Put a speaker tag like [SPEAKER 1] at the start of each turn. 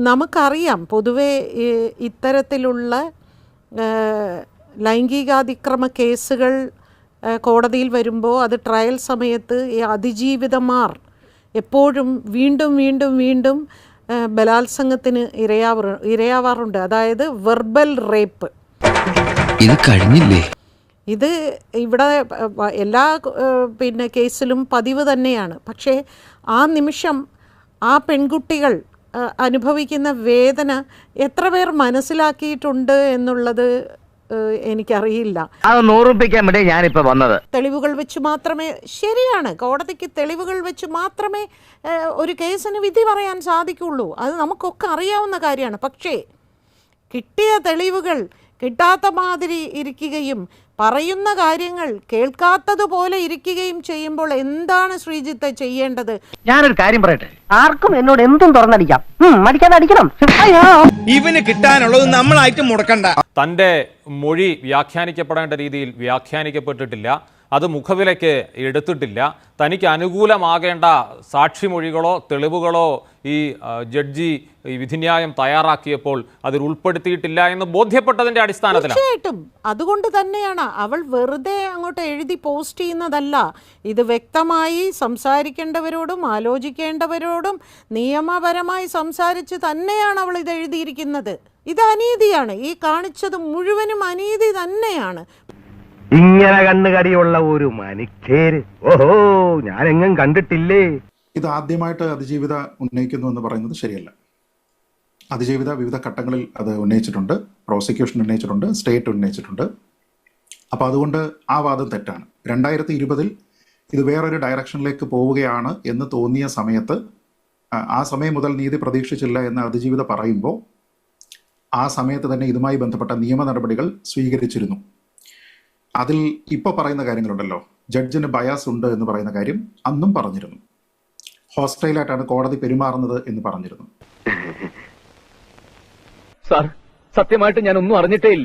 [SPEAKER 1] നമുക്കറിയാം പൊതുവെ ഇത്തരത്തിലുള്ള ലൈംഗികാതിക്രമ കേസുകൾ കോടതിയിൽ വരുമ്പോൾ അത് ട്രയൽ സമയത്ത് ഈ അതിജീവിതമാർ എപ്പോഴും വീണ്ടും വീണ്ടും വീണ്ടും ബലാത്സംഗത്തിന് ഇരയാവാറുണ്ട്. അതായത് വെർബൽ റേപ്പ്.
[SPEAKER 2] ഇത് കഴിഞ്ഞില്ലേ?
[SPEAKER 1] ഇത് ഇവിടെ എല്ലാ കേസിലും പതിവ് തന്നെയാണ്. പക്ഷേ ആ നിമിഷം ആ പെൺകുട്ടികൾ അനുഭവിക്കുന്ന വേദന എത്ര പേർ മനസ്സിലാക്കിയിട്ടുണ്ട് എന്നുള്ളത് എനിക്കറിയില്ല.
[SPEAKER 3] അതൊന്ന് ഓർമ്മിപ്പിക്കാൻ വേണ്ടി ഞാനിപ്പോൾ വന്നത്.
[SPEAKER 1] തെളിവുകൾ വെച്ച് മാത്രമേ, ശരിയാണ്, കോടതിക്ക് തെളിവുകൾ വെച്ച് മാത്രമേ ഒരു കേസിന് വിധി പറയാൻ സാധിക്കുള്ളൂ. അത് നമുക്കൊക്കെ അറിയാവുന്ന കാര്യമാണ്. പക്ഷേ കിട്ടിയ തെളിവുകൾ കിട്ടാത്ത മാതിരി ഇരിക്കുകയും പറയുന്ന കാര്യങ്ങൾ കേൾക്കാത്തതുപോലെ ഇരിക്കുകയും ചെയ്യുമ്പോൾ എന്താണ് ശ്രീജിത്ത് ചെയ്യേണ്ടത്?
[SPEAKER 3] ഞാനൊരു കാര്യം പറയട്ടെ, ആർക്കും എന്നോട് എന്തും തുറന്നടിക്കാം, മടിക്കാതെ അടിക്കണം.
[SPEAKER 4] ഇവന് കിട്ടാനുള്ളത് നമ്മളായിട്ട് മുടക്കണ്ട.
[SPEAKER 5] തൻ്റെ മൊഴി വ്യാഖ്യാനിക്കപ്പെടേണ്ട രീതിയിൽ വ്യാഖ്യാനിക്കപ്പെട്ടിട്ടില്ല, അത് മുഖവിലയ്ക്ക് എടുത്തിട്ടില്ല. തനിക്ക് അനുകൂലമാകേണ്ട സാക്ഷിമൊഴികളോ തെളിവുകളോ ഈ ജഡ്ജി ഈ വിധിന്യായം തയ്യാറാക്കിയപ്പോൾ അതിൽ ഉൾപ്പെടുത്തിയിട്ടില്ല എന്ന് ബോധ്യപ്പെട്ടതിൻ്റെ അടിസ്ഥാനത്തിലാണ്.
[SPEAKER 1] തീർച്ചയായിട്ടും അതുകൊണ്ട് തന്നെയാണ് അവൾ വെറുതെ അങ്ങോട്ട് എഴുതി പോസ്റ്റ് ചെയ്യുന്നതല്ല. ഇത് വ്യക്തമായി സംസാരിക്കേണ്ടവരോടും ആലോചിക്കേണ്ടവരോടും നിയമപരമായി സംസാരിച്ച് തന്നെയാണ് അവൾ ഇത് എഴുതിയിരിക്കുന്നത്. ഇത് അനീതിയാണ്. ഈ കാണിച്ചത് മുഴുവനും അനീതി തന്നെയാണ്.
[SPEAKER 3] ഇങ്ങനെ കണ്ണുകടിയുള്ള ഒരു മനുഷ്യര് ഓഹോ ഞാനെങ്ങും കണ്ടിട്ടില്ലേ.
[SPEAKER 6] ഇത് ആദ്യമായിട്ട് അതിജീവിത ഉന്നയിക്കുന്നു എന്ന് പറയുന്നത് ശരിയല്ല. അതിജീവിത വിവിധ ഘട്ടങ്ങളിൽ അത് ഉന്നയിച്ചിട്ടുണ്ട്. Prosecution ഉന്നയിച്ചിട്ടുണ്ട്, state ഉന്നയിച്ചിട്ടുണ്ട്. അപ്പോൾ അതുകൊണ്ട് ആ വാദം തെറ്റാണ്. 2020 ഇത് വേറൊരു ഡയറക്ഷനിലേക്ക് പോവുകയാണ് എന്ന് തോന്നിയ സമയത്ത്, ആ സമയം മുതൽ നീതി പ്രതീക്ഷിച്ചില്ല എന്ന് അതിജീവിത പറയുമ്പോൾ ആ സമയത്ത് തന്നെ ഇതുമായി ബന്ധപ്പെട്ട നിയമ നടപടികൾ സ്വീകരിച്ചിരുന്നു. അതിൽ ഇപ്പോൾ പറയുന്ന കാര്യങ്ങളുണ്ടല്ലോ, ജഡ്ജിന് ബയാസ് ഉണ്ട് എന്ന് പറയുന്ന കാര്യം അന്നും പറഞ്ഞിരുന്നു. ഹോസ്റ്റൈലായിട്ടാണ് കോടതി പെരുമാറുന്നത് എന്ന് പറഞ്ഞിരുന്നു.
[SPEAKER 7] സാർ, സത്യമായിട്ട് ഞാൻ ഒന്നും അറിഞ്ഞിട്ടേ ഇല്ല.